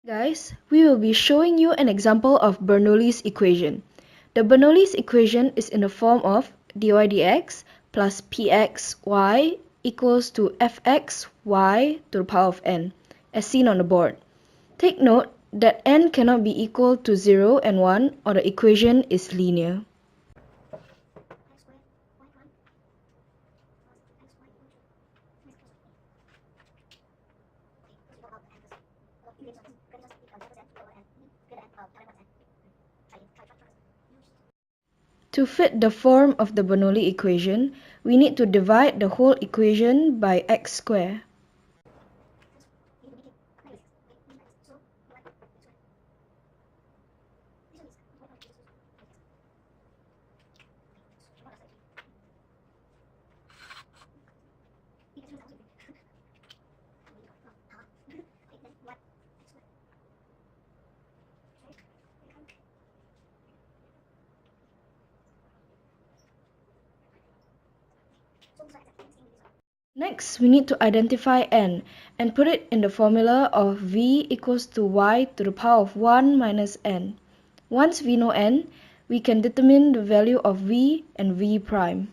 Guys, we will be showing you an example of Bernoulli's equation. The Bernoulli's equation is in the form of dy dx plus pxy equals to fxy to the power of n, as seen on the board. Take note that n cannot be equal to 0 and 1 or the equation is linear. To fit the form of the Bernoulli equation, we need to divide the whole equation by x squared. Next, we need to identify n and put it in the formula of v equals to y to the power of 1 minus n. Once we know n, we can determine the value of v and v prime.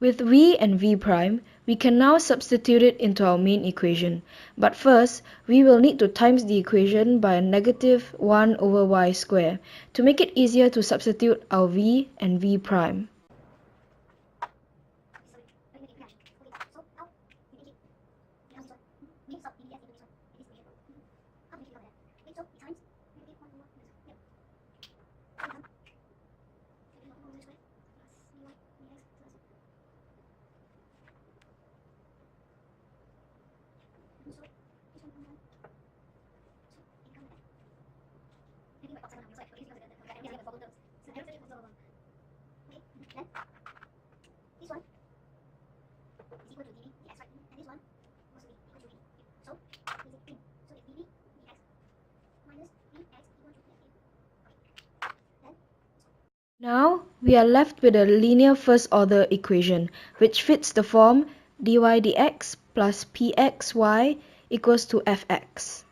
With v and v prime, we can now substitute it into our main equation. But first, we will need to times the equation by a negative 1 over y squared to make it easier to substitute our v and v prime. Now, we are left with a linear first-order equation, which fits the form dy dx plus pxy equals to fx.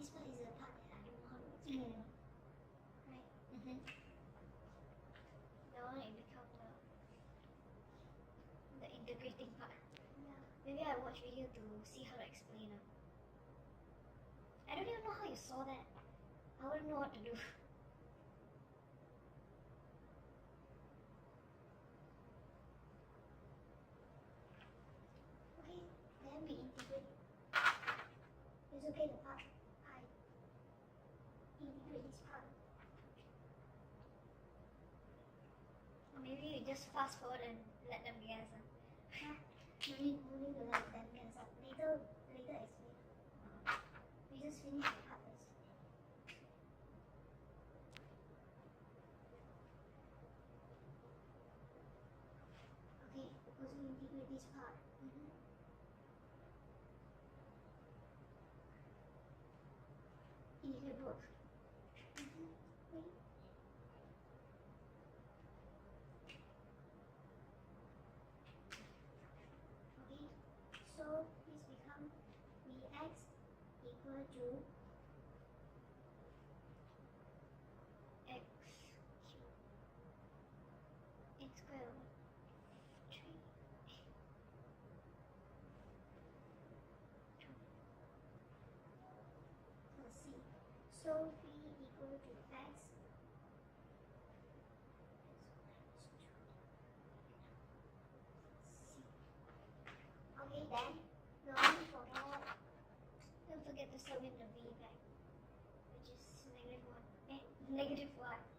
This part is the part that I don't know how to explain. Right? That one it become the integrating part. Yeah. Maybe I watch video to see how to explain. I don't even know how you saw that. I wouldn't know what to do. Okay, then we integrate it. It's okay, the part I integrate this part. Or maybe you just fast forward and let them guess. Huh? No need to let them guess. Later explain. We just finish the part first. Okay, this part. In the book. Wait. Okay, so this become Vx equal to x cube x square over 3. Let's see. So V equal to x. Okay, then don't forget to submit the V back, which is -1, negative 1.